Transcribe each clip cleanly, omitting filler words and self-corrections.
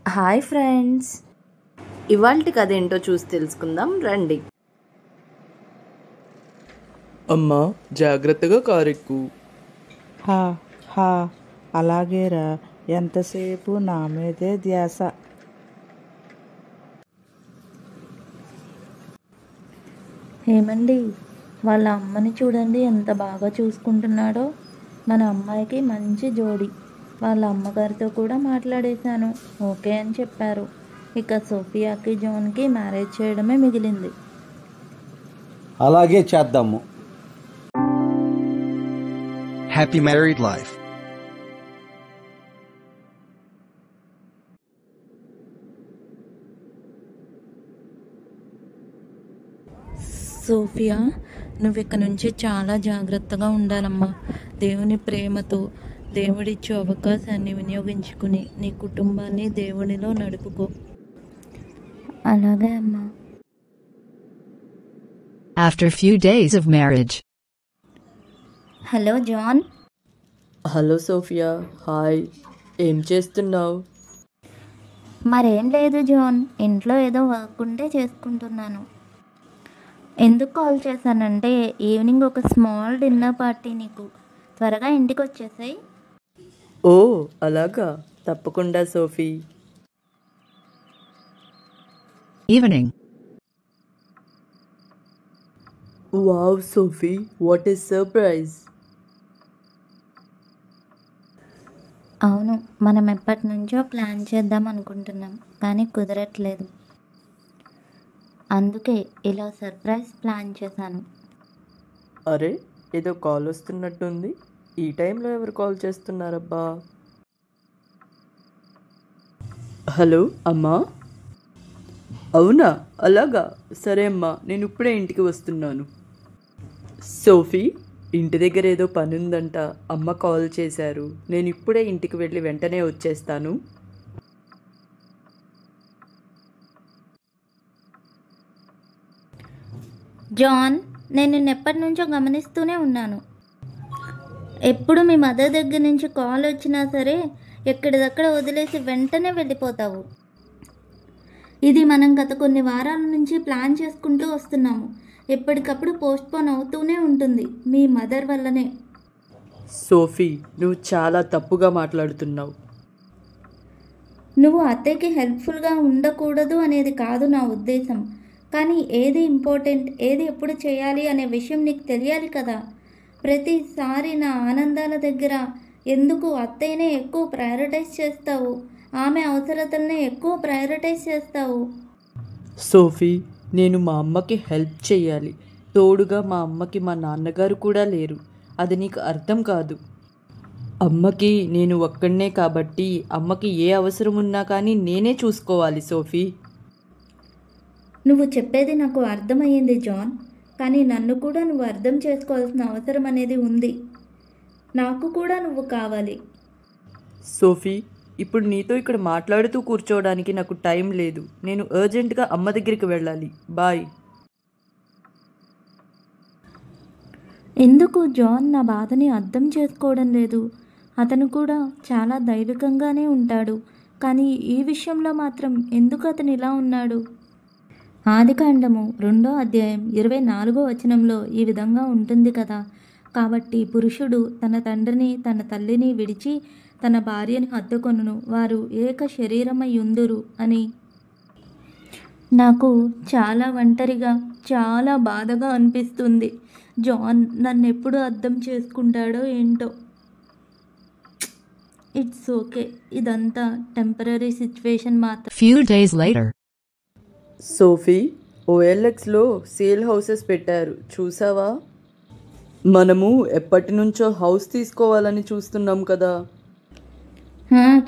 Hi friends, ఇవాల్టి కథ ఏంటో చూసి తెలుసుకుందాం రండి. అమ్మా జాగ్రత్తగా కారెక్కు. హా హా అలాగేరా, ఎంతసేపు నా మీదే ధ్యాస. ఏమండి, వాళ్ళ అమ్మని చూడండి ఎంత బాగా చూసుకుంటున్నాడో. మన అమ్మాయికి మంచి జోడి. వాళ్ళ అమ్మగారితో కూడా మాట్లాడేశాను, ఓకే అని చెప్పారు. ఇక సోఫియాకి జాన్కి మ్యారేజ్ చేయడమే మిగిలింది. అలాగే చేద్దాము. Happy married life. సోఫియా, నువ్వు ఇక నుంచి చాలా జాగ్రత్తగా ఉండాలమ్మా. దేవుని ప్రేమతో దేవుడిచ్చే అవకాశాన్ని వినియోగించుకుని నీ కుటుంబాన్ని దేవునిలో నడుపుకో. అలాగే అమ్మా. After few days of marriage. Hello John. Hello Sophia, hi. ఏం చేస్తున్నావు? మరేం లేదు జాన్, ఇంట్లో ఏదో వర్క్ ఉంటే చేసుకుంటున్నాను. ఎందుకు కాల్ చేశానంటే ఈవినింగ్ ఒక స్మాల్ డిన్నర్ పార్టీ నీకు. త్వరగా ఇంటికి వచ్చేసాయి. ఓ అలాగా, తప్పకుండా Sophie. Evening. Wow Sophie, what is surprise. అవును, మనం ఎప్పటి నుంచో ప్లాన్ చేద్దాం అనుకుంటున్నాం, కానీ కుదరట్లేదు. అందుకే ఇలా సర్ప్రైజ్ ప్లాన్ చేశాను. అరే, ఏదో కాల్ వస్తున్నట్టుంది. ఈ టైంలో ఎవరు కాల్ చేస్తున్నారబ్బా? హలో అమ్మా. అవునా, అలాగా, సరే అమ్మా, నేను ఇప్పుడే ఇంటికి వస్తున్నాను. సోఫీ, ఇంటి దగ్గర ఏదో పని ఉందంట, అమ్మ కాల్ చేశారు. నేను ఇప్పుడే ఇంటికి వెళ్ళి వెంటనే వచ్చేస్తాను. జాన్, నేను నిన్ను ఎప్పటి నుంచో గమనిస్తూనే ఉన్నాను. ఎప్పుడు మీ మదర్ దగ్గర నుంచి కాల్ వచ్చినా సరే ఎక్కడిదక్కడ వదిలేసి వెంటనే వెళ్ళిపోతావు. ఇది మనం గత కొన్ని వారాల నుంచి ప్లాన్ చేసుకుంటూ వస్తున్నాము. ఎప్పటికప్పుడు పోస్ట్పోన్ అవుతూనే ఉంటుంది, మీ మదర్ వల్లనే. సోఫీ, నువ్వు చాలా తప్పుగా మాట్లాడుతున్నావు. నువ్వు అత్తయ్యకి హెల్ప్ఫుల్గా ఉండకూడదు అనేది కాదు నా ఉద్దేశం. కానీ ఏది ఇంపార్టెంట్, ఏది ఎప్పుడు చేయాలి అనే విషయం నీకు తెలియాలి కదా. ప్రతిసారి నా ఆనందాల దగ్గర ఎందుకు అత్తయ్యనే ఎక్కువ ప్రయారిటైజ్ చేస్తావు, ఆమె అవసరతలనే ఎక్కువ ప్రయారిటైజ్ చేస్తావు. సోఫీ, నేను మా అమ్మకి హెల్ప్ చేయాలి. తోడుగా మా అమ్మకి మా నాన్నగారు కూడా లేరు. అది నీకు అర్థం కాదు. అమ్మకి నేను ఒక్కడనే కాబట్టి అమ్మకి ఏ అవసరం ఉన్నా కానీ నేనే చూసుకోవాలి సోఫీ. నువ్వు చెప్పేది నాకు అర్థమయ్యింది జాన్, కానీ నన్ను కూడా నువ్వు అర్థం చేసుకోవాల్సిన అవసరం అనేది ఉంది. నాకు కూడా నువ్వు కావాలి. సోఫీ, ఇప్పుడు నీతో ఇక్కడ మాట్లాడుతూ కూర్చోవడానికి నాకు టైం లేదు. నేను అర్జెంటుగా అమ్మ దగ్గరికి వెళ్ళాలి. బాయ్. ఎందుకు జాన్ నా బాధని అర్థం చేసుకోవడం లేదు? అతను కూడా చాలా దైవికంగానే ఉంటాడు, కానీ ఈ విషయంలో మాత్రం ఎందుకు అతను ఇలా ఉన్నాడు? ఆదికాండము 2వ అధ్యాయం 24వ వచనంలో ఈ విధంగా ఉంటుంది కదా. కాబట్టి పురుషుడు తన తండ్రిని తన తల్లిని విడిచి తన భార్యని హత్తుకొనును, వారు ఏక శరీరమయ్యుందురు అని. నాకు చాలా ఒంటరిగా, చాలా బాధగా అనిపిస్తుంది. జాన్ నన్ను ఎప్పుడు అర్థం చేసుకుంటాడో ఏంటో. ఇట్స్ ఓకే, ఇదంతా టెంపరీ సిచ్యువేషన్ మాత్రం. Few days later. సోఫీ, ఓఎల్ఎక్స్లో సేల్ హౌసెస్ పెట్టారు, చూసావా? మనము ఎప్పటి నుంచో హౌస్ తీసుకోవాలని చూస్తున్నాం కదా.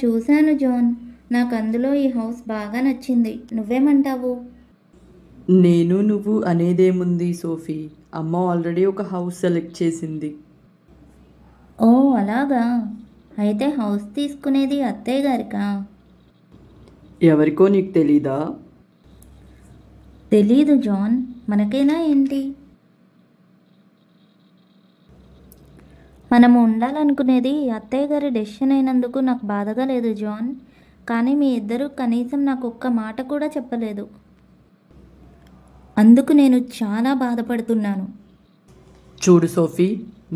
చూశాను జాన్, నాకు అందులో ఈ హౌస్ బాగా నచ్చింది. నువ్వేమంటావు? నేను నువ్వు అనేదేముంది సోఫీ, అమ్మ ఆల్రెడీ ఒక హౌస్ సెలెక్ట్ చేసింది. ఓ అలాగా, అయితే హౌస్ తీసుకునేది అత్తయ్య గారికా? ఎవరికో నీకు తెలీదా? తెలీదు జాన్, మనకేనా ఏంటి? మనము ఉండాలనుకునేది అత్తయ్య గారి డెసిషన్ అయినందుకు నాకు బాధగా లేదు జాన్. కానీ మీ ఇద్దరూ కనీసం నాకు ఒక్క మాట కూడా చెప్పలేదు. అందుకు నేను చాలా బాధపడుతున్నాను. చూడు సోఫీ,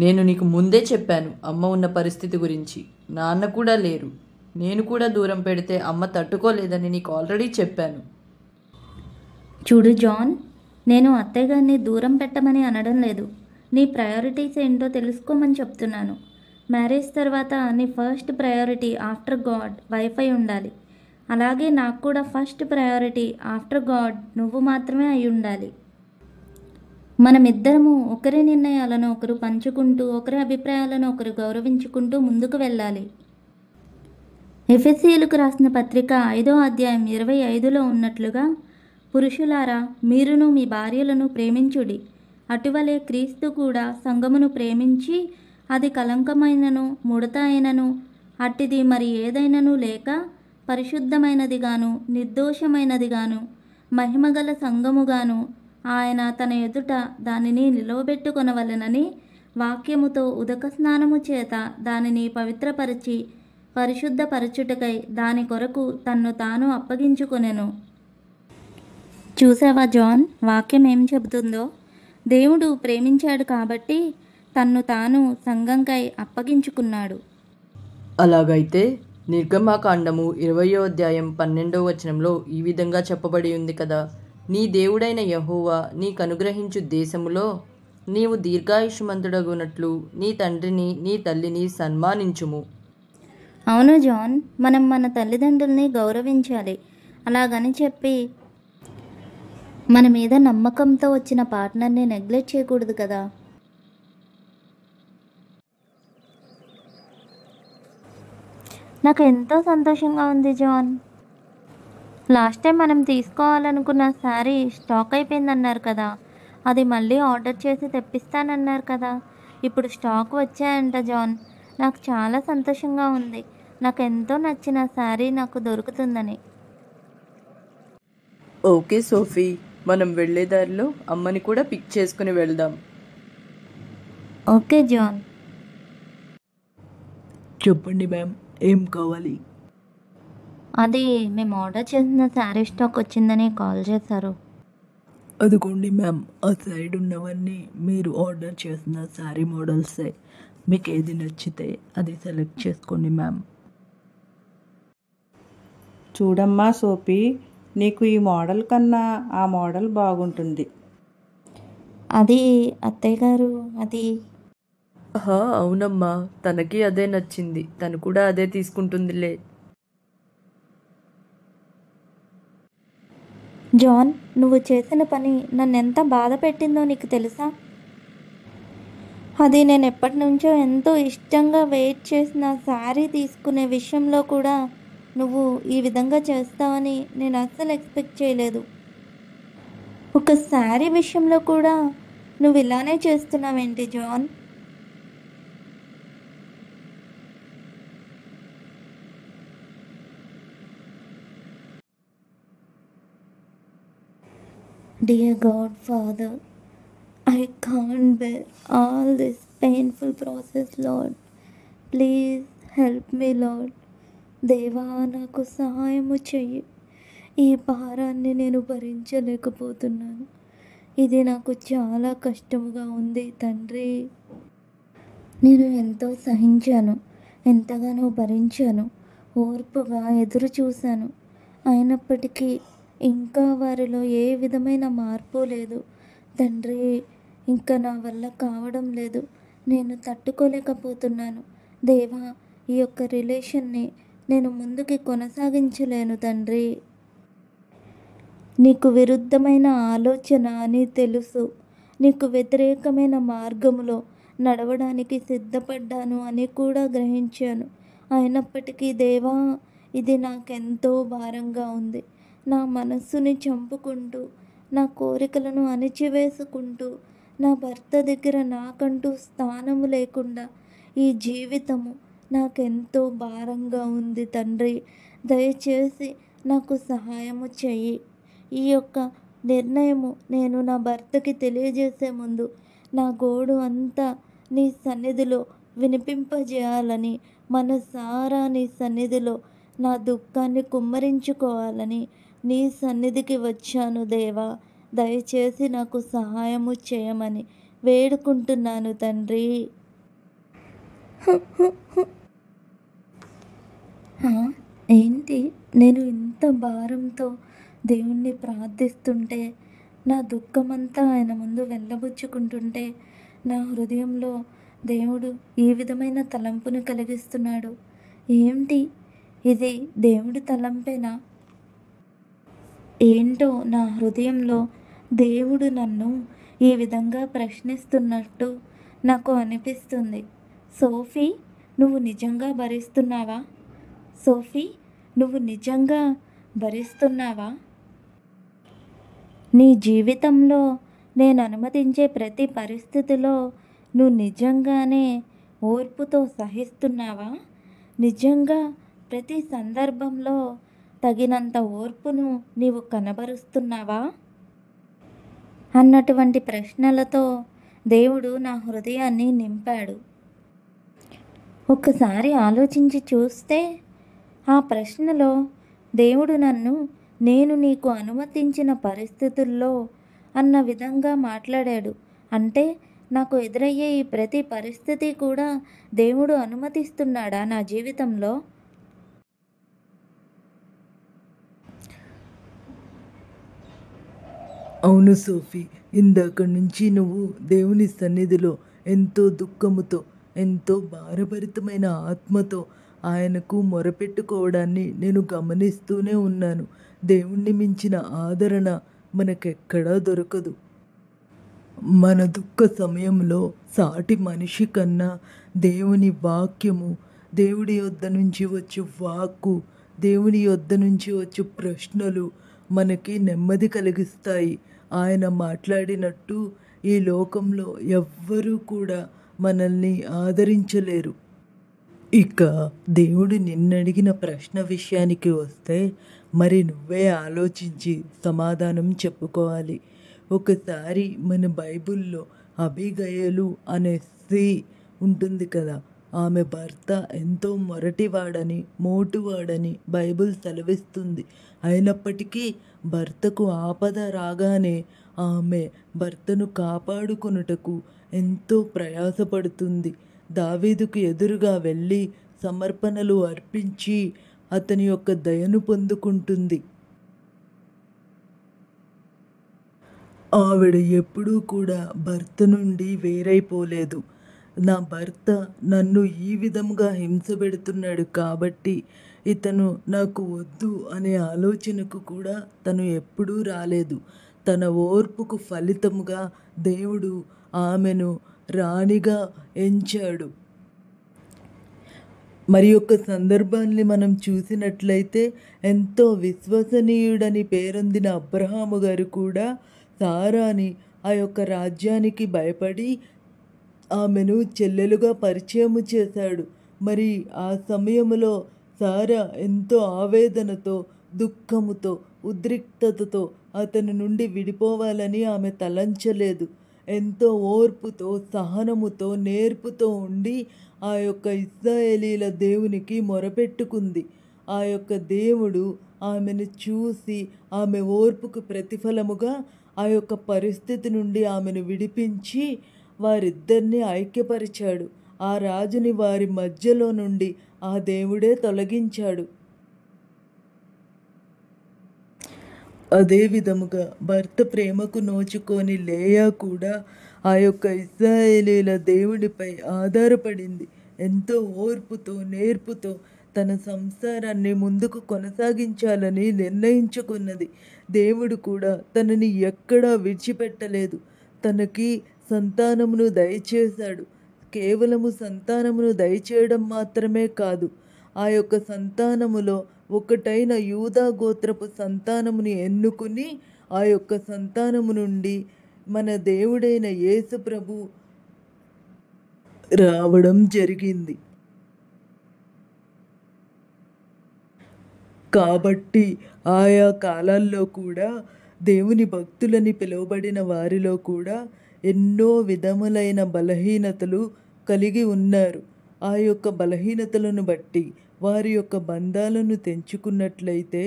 నేను నీకు ముందే చెప్పాను అమ్మ ఉన్న పరిస్థితి గురించి. నాన్న కూడా లేరు. నేను కూడా దూరం పెడితే అమ్మ తట్టుకోలేదని నీకు ఆల్రెడీ చెప్పాను. చూడు జాన్, నేను అత్తయ్య గారిని దూరం పెట్టమని అనడం లేదు. నీ ప్రయారిటీస్ ఏంటో తెలుసుకోమని చెప్తున్నాను. మ్యారేజ్ తర్వాత నీ first priority after God wife అయి ఉండాలి. అలాగే నాకు కూడా ఫస్ట్ ప్రయారిటీ ఆఫ్టర్ గాడ్ నువ్వు మాత్రమే అయి ఉండాలి. మనమిద్దరము ఒకరి నిర్ణయాలను ఒకరు పంచుకుంటూ, ఒకరి అభిప్రాయాలను ఒకరు గౌరవించుకుంటూ ముందుకు వెళ్ళాలి. ఎఫెసీయులకు రాసిన పత్రిక 5వ అధ్యాయం 25లో ఉన్నట్లుగా, పురుషులారా మీరును మీ భార్యలను ప్రేమించుడి. అటువలే క్రీస్తు కూడా సంఘమును ప్రేమించి అది కలంకమైనను ముడత అయినను అట్టిది మరి ఏదైనను లేక పరిశుద్ధమైనదిగాను నిర్దోషమైనదిగాను మహిమగల సంఘముగాను ఆయన తన ఎదుట దానిని నిలవబెట్టుకొనవలెనని వాక్యముతో ఉదక స్నానము చేత దానిని పవిత్రపరిచి పరిశుద్ధపరచుటకై దాని కొరకు తన్ను తాను అప్పగించుకొనెను. చూసావా జాన్, వాక్యం ఏం చెబుతుందో? దేవుడు ప్రేమించాడు కాబట్టి తన్ను తాను సంఘంకై అప్పగించుకున్నాడు. అలాగైతే నిర్గమాకాండము 20వ అధ్యాయం 12వ వచనంలో ఈ విధంగా చెప్పబడి ఉంది కదా, నీ దేవుడైన యెహోవా నీకు అనుగ్రహించు దేశములో నీవు దీర్ఘాయుష్మంతుడగునట్లు నీ తండ్రిని నీ తల్లిని సన్మానించుము. అవును జాన్, మనం మన తల్లిదండ్రుల్ని గౌరవించాలి. అలాగని చెప్పి మన మీద నమ్మకంతో వచ్చిన పార్ట్నర్ని నెగ్లెక్ట్ చేయకూడదు కదా. నాకు ఎంతో సంతోషంగా ఉంది జాన్. లాస్ట్ టైం మనం తీసుకోవాలనుకున్న శారీ స్టాక్ అయిపోయిందన్నారు కదా, అది మళ్ళీ ఆర్డర్ చేసి తెప్పిస్తానన్నారు కదా, ఇప్పుడు స్టాక్ వచ్చాయంట జాన్. నాకు చాలా సంతోషంగా ఉంది. నాకు ఎంతో నచ్చిన శారీ నాకు దొరుకుతుందని. ఓకే సోఫీ, మనం వెళ్ళే దారిలో అమ్మని కూడా పిక్ చేసుకుని వెళ్దాం. Okay John. చెప్పండి మ్యామ్, ఏం కావాలి? అది మేము ఆర్డర్ చేసిన శారీ స్టాక్ వచ్చిందని కాల్ చేశారు. అదిగోండి మ్యామ్, ఆ సైడ్ ఉన్నవన్నీ మీరు ఆర్డర్ చేసిన శారీ మోడల్సే. మీకు ఏది నచ్చితే అది సెలెక్ట్ చేసుకోండి మ్యామ్. చూడమ్మా సోఫీ, నీకు ఈ మోడల్ కన్నా ఆ మోడల్ బాగుంటుంది. అది అత్తయ్య గారు, అది అవునమ్మా, తనకి అదే నచ్చింది. తను కూడా అదే తీసుకుంటుందిలే. జాన్, నువ్వు చేసిన పని నన్ను ఎంత బాధ పెట్టిందో నీకు తెలుసా? అది నేను ఎప్పటి నుంచో ఎంతో ఇష్టంగా వెయిట్ చేసిన శారీ తీసుకునే విషయంలో కూడా నువ్వు ఈ విధంగా చేస్తావని నేను అస్సలు ఎక్స్పెక్ట్ చేయలేదు. ఒక శారీ విషయంలో కూడా నువ్వు ఇలానే చేస్తున్నావేంటి John? Dear Godfather, I can't bear all this painful process, Lord. Please help me, Lord. దేవా, నాకు సహాయము చెయ్యి. ఈ భారాన్ని నేను భరించలేకపోతున్నాను. ఇది నాకు చాలా కష్టముగా ఉంది తండ్రి. నేను ఎంతో సహించాను, ఎంతగానో భరించాను, ఓర్పుగా ఎదురు చూశాను. అయినప్పటికీ ఇంకా వారిలో ఏ విధమైన మార్పు లేదు తండ్రి. ఇంకా నా వల్ల కావడం లేదు. నేను తట్టుకోలేకపోతున్నాను దేవా. ఈ యొక్క రిలేషన్ని నేను ముందుకి కొనసాగించలేను తండ్రి. నీకు విరుద్ధమైన ఆలోచన అని తెలుసు. నీకు వ్యతిరేకమైన మార్గములో నడవడానికి సిద్ధపడ్డాను అని కూడా గ్రహించాను. అయినప్పటికీ దేవా, ఇది నాకెంతో భారంగా ఉంది. నా మనస్సుని చంపుకుంటూ, నా కోరికలను అణిచివేసుకుంటూ, నా భర్త దగ్గర నాకంటూ స్థానము లేకుండా ఈ జీవితము నాకెంతో భారంగా ఉంది తండ్రి. దయచేసి నాకు సహాయము చెయ్యి. ఈ యొక్క నిర్ణయము నేను నా భర్తకి తెలియజేసే ముందు నా గోడు అంతా నీ సన్నిధిలో వినిపింపజేయాలని మనసారా నీ సన్నిధిలో నా దుఃఖాన్ని కుమ్మరించుకోవాలని నీ సన్నిధికి వచ్చాను దేవా. దయచేసి నాకు సహాయము చేయమని వేడుకుంటున్నాను తండ్రి. హా, ఏంటి నేను ఇంత భారంతో దేవుణ్ణి ప్రార్థిస్తుంటే, నా దుఃఖమంతా ఆయన ముందు వెళ్ళబుచ్చుకుంటుంటే, నా హృదయంలో దేవుడు ఈ విధమైన తలంపును కలిగిస్తున్నాడు. ఏంటి ఇది దేవుడి తలంపేనా? ఏంటో నా హృదయంలో దేవుడు నన్ను ఈ విధంగా ప్రశ్నిస్తున్నట్టు నాకు అనిపిస్తుంది. సోఫీ, నువ్వు నిజంగా భరిస్తున్నావా? సోఫీ, నువ్వు నిజంగా భరిస్తున్నావా? నీ జీవితంలో నేను అనుమతించే ప్రతి పరిస్థితిలో నువ్వు నిజంగానే ఓర్పుతో సహిస్తున్నావా? నిజంగా ప్రతి సందర్భంలో తగినంత ఓర్పును నీవు కనబరుస్తున్నావా? అన్నటువంటి ప్రశ్నలతో దేవుడు నా హృదయాన్ని నింపాడు. ఒక్కసారి ఆలోచించి చూస్తే ఆ ప్రశ్నలో దేవుడు నన్ను నేను నీకు అనుమతించిన పరిస్థితుల్లో అన్న విధంగా మాట్లాడాడు. అంటే నాకు ఎదురయ్యే ఈ ప్రతి పరిస్థితి కూడా దేవుడు అనుమతిస్తున్నాడా నా జీవితంలో? అవును సోఫీ, ఇందాక నుంచి నువ్వు దేవుని సన్నిధిలో ఎంతో దుఃఖముతో, ఎంతో భారభరితమైన ఆత్మతో ఆయనకు మొరపెట్టుకోవడాన్ని నేను గమనిస్తూనే ఉన్నాను. దేవుణ్ణి మించిన ఆదరణ మనకెక్కడా దొరకదు. మన దుఃఖ సమయంలో సాటి మనిషి కన్నా దేవుని వాక్యము, దేవుడి యొద్ద నుంచి వచ్చే వాక్కు, దేవుని యొద్ద నుంచి వచ్చే ప్రశ్నలు మనకి నెమ్మది కలిగిస్తాయి. ఆయన మాట్లాడినట్టు ఈ లోకంలో ఎవ్వరూ కూడా మనల్ని ఆదరించలేరు. ఇక దేవుడు నిన్నడిగిన ప్రశ్న విషయానికి వస్తే, మరి నువ్వే ఆలోచించి సమాధానం చెప్పుకోవాలి. ఒకసారి మన బైబిల్లో అబీగయలు అనే స్త్రీ ఉంటుంది కదా, ఆమె భర్త ఎంతో మొరటివాడని, మోటువాడని బైబిల్ సెలవిస్తుంది. అయినప్పటికీ భర్తకు ఆపద రాగానే ఆమె భర్తను కాపాడుకొనుటకు ఎంతో ప్రయాసపడుతుంది. దావీదుకు ఎదురుగా వెళ్ళి సమర్పణలు అర్పించి అతని యొక్క దయను పొందుకుంటుంది. ఆవిడ ఎప్పుడూ కూడా భర్త నుండి వేరైపోలేదు. నా భర్త నన్ను ఈ విధంగా హింస పెడుతున్నాడు కాబట్టి ఇతను నాకు వద్దు అనే ఆలోచనకు కూడా తను ఎప్పుడూ రాలేదు. తన ఓర్పుకు ఫలితముగా దేవుడు ఆమెను రాణిగా ఎంచాడు. మరి యొక్క సందర్భాన్ని మనం చూసినట్లయితే, ఎంతో విశ్వసనీయుడని పేరొందిన అబ్రహాము గారు కూడా సారాని ఆ యొక్క రాజ్యానికి భయపడి ఆమెను చెల్లెలుగా పరిచయము చేశాడు. మరి ఆ సమయంలో సారా ఎంతో ఆవేదనతో, దుఃఖముతో, ఉద్రిక్తతతో అతని నుండి విడిపోవాలని ఆమె తలంచలేదు. ఎంతో ఓర్పుతో, సహనముతో, నేర్పుతో ఉండి ఆ యొక్క ఇశ్రాయేలీల దేవునికి మొరపెట్టుకుంది. ఆ యొక్క దేవుడు ఆమెను చూసి ఆమె ఓర్పుకు ప్రతిఫలముగా ఆ యొక్క పరిస్థితి నుండి ఆమెను విడిపించి వారిద్దరిని ఐక్యపరిచాడు. ఆ రాజుని వారి మధ్యలో నుండి ఆ దేవుడే తొలగించాడు. అదే విధముగా భర్త ప్రేమకు నోచుకొని లేయా కూడా ఆ యొక్క ఇశ్రాయేలీల దేవుడిపై ఆధారపడింది. ఎంతో ఓర్పుతో, నేర్పుతో తన సంసారాన్ని ముందుకు కొనసాగించాలని నిర్ణయించుకున్నది. దేవుడు కూడా తనని ఎక్కడా విడిచిపెట్టలేదు. తనకి సంతానమును దయచేశాడు. కేవలము సంతానమును దయచేయడం మాత్రమే కాదు, ఆ యొక్క సంతానములో ఒకటైన యూదా గోత్రపు సంతానముని ఎన్నుకుని ఆ యొక్క సంతానము నుండి మన దేవుడైన యేసు ప్రభు రావడం జరిగింది. కాబట్టి ఆయా కాలాల్లో కూడా దేవుని భక్తులని పిలువబడిన వారిలో కూడా ఎన్నో విధములైన బలహీనతలు కలిగి ఉన్నారు. ఆ యొక్క బలహీనతలను బట్టి వారి యొక్క బంధాలను తెంచుకున్నట్లయితే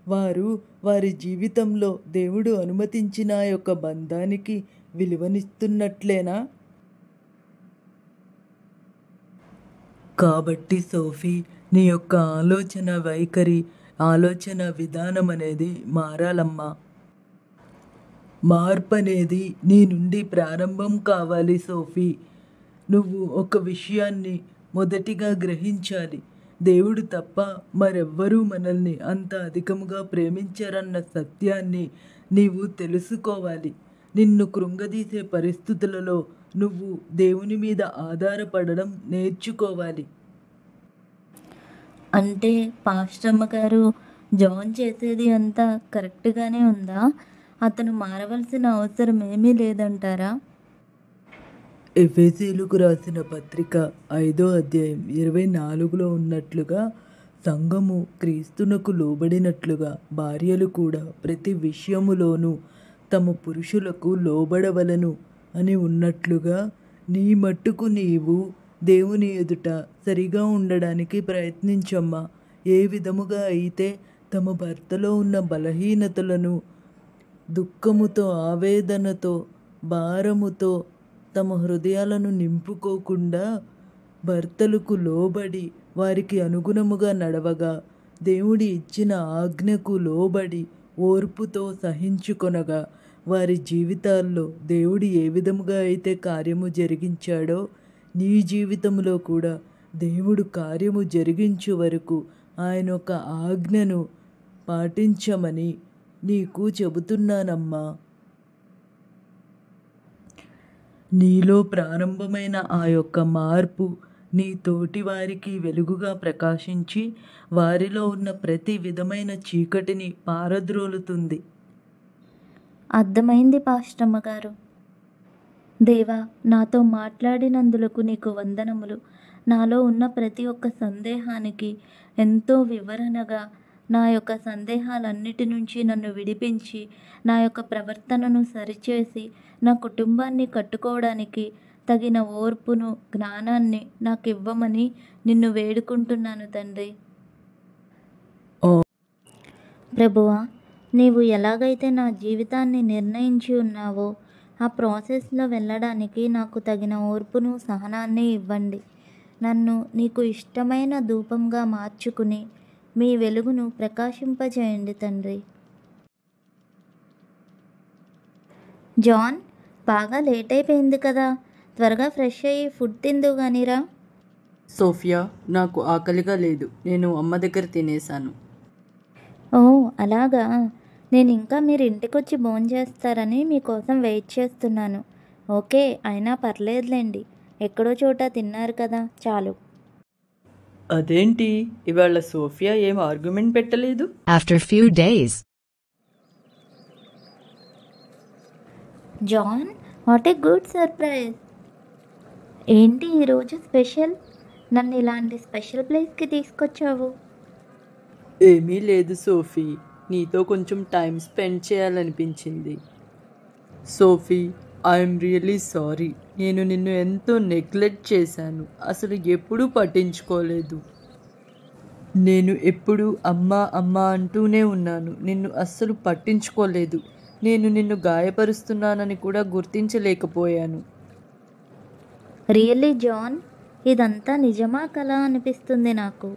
వారు వారి జీవితంలో దేవుడు అనుమతించిన ఆ యొక్క బంధానికి విలువనిస్తున్నట్లేనా? కాబట్టి సోఫీ, నీ యొక్క ఆలోచన వైఖరి, ఆలోచన విధానం అనేది మారాలమ్మా. మార్పు అనేది నీ నుండి ప్రారంభం కావాలి సోఫీ. నువ్వు ఒక విషయాన్ని మొదటిగా గ్రహించాలి. దేవుడు తప్ప మరెవ్వరూ మనల్ని అంత అధికముగా ప్రేమించరన్న సత్యాన్ని నీవు తెలుసుకోవాలి. నిన్ను కృంగదీసే పరిస్థితులలో నువ్వు దేవుని మీద ఆధారపడడం నేర్చుకోవాలి. అంటే పాస్టమ్మ గారు, జాన్ చేసేది అంతా కరెక్ట్గానే ఉందా? అతను మారవలసిన అవసరం ఏమీ లేదంటారా? ఎఫెసీయులకు రాసిన పత్రిక 5వ అధ్యాయం 24లో ఉన్నట్లుగా సంఘము క్రీస్తునకు లోబడినట్లుగా భార్యలు కూడా ప్రతి విషయములోనూ తమ పురుషులకు లోబడవలను అని ఉన్నట్లుగా నీ మట్టుకు నీవు దేవుని ఎదుట సరిగా ఉండడానికి ప్రయత్నించమ్మా. ఏ విధముగా అయితే తమ భర్తలో ఉన్న బలహీనతలను దుఃఖముతో, ఆవేదనతో, భారముతో తమ హృదయాలను నింపుకోకుండా భర్తలకు లోబడి వారికి అనుగుణముగా నడవగా, దేవుడి ఇచ్చిన ఆజ్ఞకు లోబడి ఓర్పుతో సహించుకొనగా, వారి జీవితాల్లో దేవుడు ఏ విధముగా అయితే కార్యము జరిగించాడో నీ జీవితంలో కూడా దేవుడు కార్యము జరిగించు వరకు ఆయన యొక్క ఆజ్ఞను పాటించమని నీకు చెబుతున్నానమ్మా. నీలో ప్రారంభమైన ఆ యొక్క మార్పు నీ తోటి వారికి వెలుగుగా ప్రకాశించి వారిలో ఉన్న ప్రతి విధమైన చీకటిని పారద్రోలుతుంది. అర్థమైంది పాస్టమ్మ గారు. దేవా, నాతో మాట్లాడినందులకు నీకు వందనములు. నాలో ఉన్న ప్రతి ఒక్క సందేహానికి ఎంతో వివరణగా నా యొక్క సందేహాలన్నిటి నుంచి నన్ను విడిపించి నా యొక్క ప్రవర్తనను సరిచేసి నా కుటుంబాన్ని కట్టుకోవడానికి తగిన ఓర్పును, జ్ఞానాన్ని నాకు ఇవ్వమని నిన్ను వేడుకుంటున్నాను తండ్రి. ప్రభువా, నీవు ఎలాగైతే నా జీవితాన్ని నిర్ణయించి ఉన్నావో ఆ ప్రాసెస్లో వెళ్ళడానికి నాకు తగిన ఓర్పును, సహనాన్ని ఇవ్వండి. నన్ను నీకు ఇష్టమైన ధూపంగా మార్చుకుని మీ వెలుగును ప్రకాశింపచేయండి తండ్రి. జాన్, బాగా లేట్ అయిపోయింది కదా, త్వరగా ఫ్రెష్ అయ్యి ఫుడ్ తిందువు గానిరా. సోఫియా, నాకు ఆకలిగా లేదు, నేను అమ్మ దగ్గర తినేశాను. ఓ అలాగా, నేను ఇంకా మీరు ఇంటికొచ్చి భోంచేస్తారని మీకోసం వెయిట్ చేస్తున్నాను. ఓకే, అయినా పర్లేదులేండి, ఎక్కడో చోట తిన్నారు కదా, చాలు. అదేంటి, ఇవాళ సోఫియా ఏం ఆర్గ్యుమెంట్ పెట్టలేదు? After few days. John, what a good surprise. ఏంటి ఈరోజు స్పెషల్? నన్ను ఇలాంటి స్పెషల్ ప్లేస్కి తీసుకొచ్చావు. ఏమీ లేదు సోఫీ, నీతో కొంచెం టైం స్పెండ్ చేయాలనిపించింది. Sophie, I'm really sorry. నేను నిన్ను ఎంతో నెగ్లెక్ట్ చేశాను, అసలు ఎప్పుడూ పట్టించుకోలేదు. నేను ఎప్పుడూ అమ్మా అమ్మా అంటూనే ఉన్నాను, నిన్ను అస్సలు పట్టించుకోలేదు. నేను నిన్ను గాయపరుస్తున్నానని కూడా గుర్తించలేకపోయాను. రియల్లీ జాన్, ఇదంతా నిజమా కలా అనిపిస్తుంది నాకు.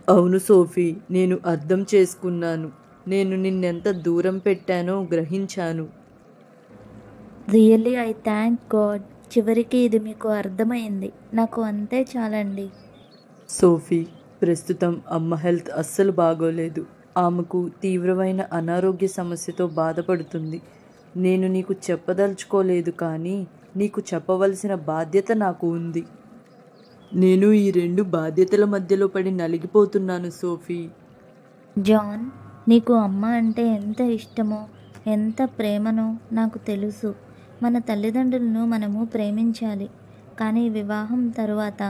అవును సోఫీ, నేను అర్థం చేసుకున్నాను. నేను నిన్నెంత దూరం పెట్టానో గ్రహించాను. Really I thank God. చివరికి ఇది మీకు అర్థమైంది. నాకు అంతే చాలండి. సోఫీ, ప్రస్తుతం అమ్మ హెల్త్ అస్సలు బాగోలేదు. ఆమెకు తీవ్రమైన అనారోగ్య సమస్యతో బాధపడుతుంది. నేను నీకు చెప్పదలుచుకోలేదు, కానీ నీకు చెప్పవలసిన బాధ్యత నాకు ఉంది. నేను ఈ 2 బాధ్యతల మధ్యలో పడి నలిగిపోతున్నాను సోఫీ. జాన్, నీకు అమ్మ అంటే ఎంత ఇష్టమో, ఎంత ప్రేమనో నాకు తెలుసు. మన తల్లిదండ్రులను మనము ప్రేమించాలి, కానీ వివాహం తరువాత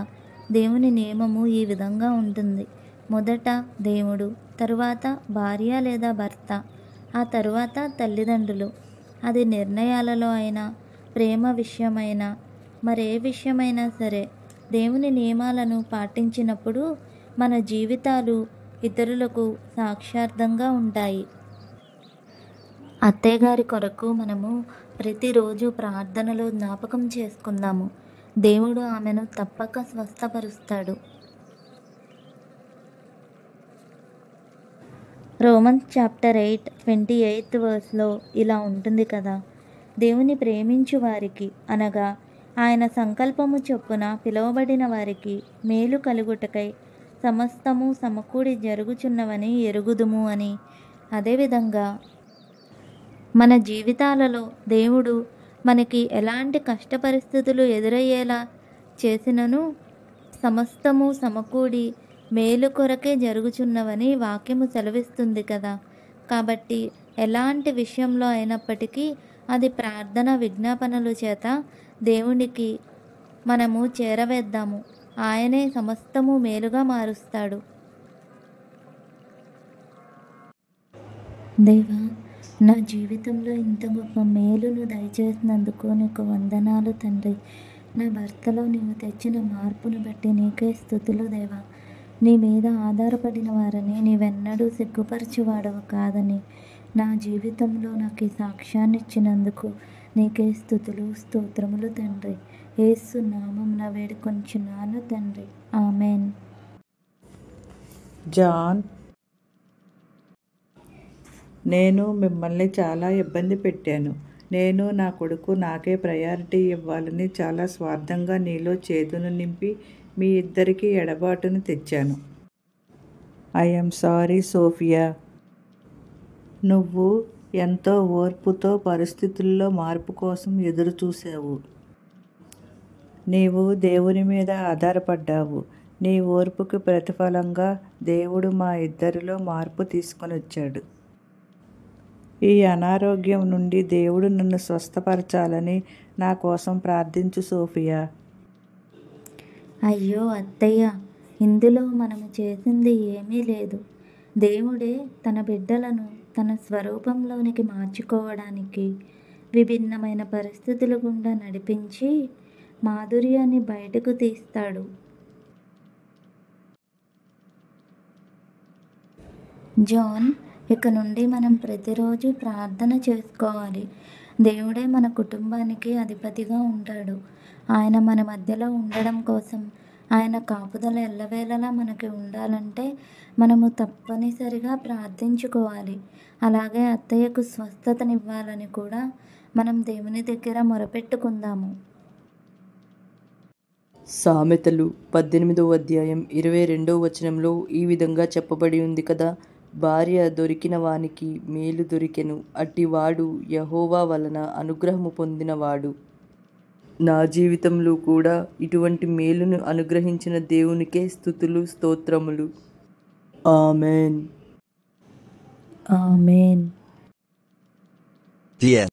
దేవుని నియమము ఈ విధంగా ఉంటుంది. మొదట దేవుడు, తరువాత భార్య లేదా భర్త, ఆ తరువాత తల్లిదండ్రులు. అది నిర్ణయాలలో అయినా, ప్రేమ విషయమైనా, మరే విషయమైనా సరే దేవుని నియమాలను పాటించినప్పుడు మన జీవితాలు ఇతరులకు సాక్షార్థంగా ఉంటాయి. అత్తయ్య గారి కొరకు మనము ప్రతిరోజు ప్రార్థనలో జ్ఞాపకం చేసుకుందాము. దేవుడు ఆమెను తప్పక స్వస్థపరుస్తాడు. రోమన్స్ చాప్టర్ 8:28 వర్స్లో ఇలా ఉంటుంది కదా, దేవుని ప్రేమించు వారికి అనగా ఆయన సంకల్పము చొప్పున పిలువబడిన వారికి మేలు కలుగుటకై సమస్తము సమకూడి జరుగుచున్నవని ఎరుగుదుము అని. అదేవిధంగా మన జీవితాలలో దేవుడు మనకి ఎలాంటి కష్ట పరిస్థితులు ఎదురయ్యేలా చేసినను సమస్తము సమకూడి మేలు కొరకే జరుగుచున్నవని వాక్యము సెలవిస్తుంది కదా. కాబట్టి ఎలాంటి విషయంలో అయినప్పటికీ అది ప్రార్థన విజ్ఞాపనల చేత దేవునికి మనము చేరవేద్దాము. ఆయనే సమస్తము మేలుగా మారుస్తాడు. దేవా, నా జీవితంలో ఇంత గొప్ప మేలును దయచేసినందుకు నీకు వందనాలు తండ్రి. నా భర్తలో నీవు తెచ్చిన మార్పును బట్టి నీకే స్తుతులు దేవా. నీ మీద ఆధారపడిన వారిని నీవెన్నడూ సిగ్గుపరచువాడవు కాదని నా జీవితంలో నాకు ఈ సాక్ష్యాన్ని ఇచ్చినందుకు నీకే స్తుతులు స్తోత్రములు తండ్రి. యేసు నామమున వేడుకొంచున్నాను తండ్రి. ఆమెన్. జాన్, నేను మిమ్మల్ని చాలా ఇబ్బంది పెట్టాను. నేను నా కొడుకు నాకే ప్రయారిటీ ఇవ్వాలని చాలా స్వార్థంగా నీలో చేదును నింపి మీ ఇద్దరికీ ఎడబాటును తెచ్చాను. I'm sorry Sophia. నువ్వు ఎంతో ఓర్పుతో పరిస్థితుల్లో మార్పు కోసం ఎదురు చూసావు. నీవు దేవుని మీద ఆధారపడ్డావు. నీ ఓర్పుకి ప్రతిఫలంగా దేవుడు మా ఇద్దరిలో మార్పు తీసుకొని వచ్చాడు. ఈ అనారోగ్యం నుండి దేవుడు నన్ను స్వస్థపరచాలని నా కోసం ప్రార్థించు సోఫియా. అయ్యో అత్తయ్య, ఇందులో మనము చేసింది ఏమీ లేదు. దేవుడే తన బిడ్డలను తన స్వరూపంలోనికి మార్చుకోవడానికి విభిన్నమైన పరిస్థితుల గుండా నడిపించి మాధుర్యాన్ని బయటకు తీస్తాడు. జాన్, ఇక నుండి మనం ప్రతిరోజు ప్రార్థన చేసుకోవాలి. దేవుడే మన కుటుంబానికి అధిపతిగా ఉంటాడు. ఆయన మన మధ్యలో ఉండడం కోసం ఆయన కాపుదల ఎల్లవేళలా మనకి ఉండాలంటే మనము తప్పనిసరిగా ప్రార్థించుకోవాలి. అలాగే అత్తయ్యకు స్వస్థతనివ్వాలని కూడా మనం దేవుని దగ్గర మొరపెట్టుకుందాము. సామెతలు 18వ అధ్యాయం 22వ వచనంలో ఈ విధంగా చెప్పబడి ఉంది కదా, భార్య దొరికిన వానికి మేలు దొరికెను, అట్టివాడు యెహోవా వలన అనుగ్రహము పొందినవాడు. నా జీవితంలో కూడా ఇటువంటి మేలును అనుగ్రహించిన దేవునికే స్తుతులు స్తోత్రములు. ఆమెన్. ఆమెన్. The end.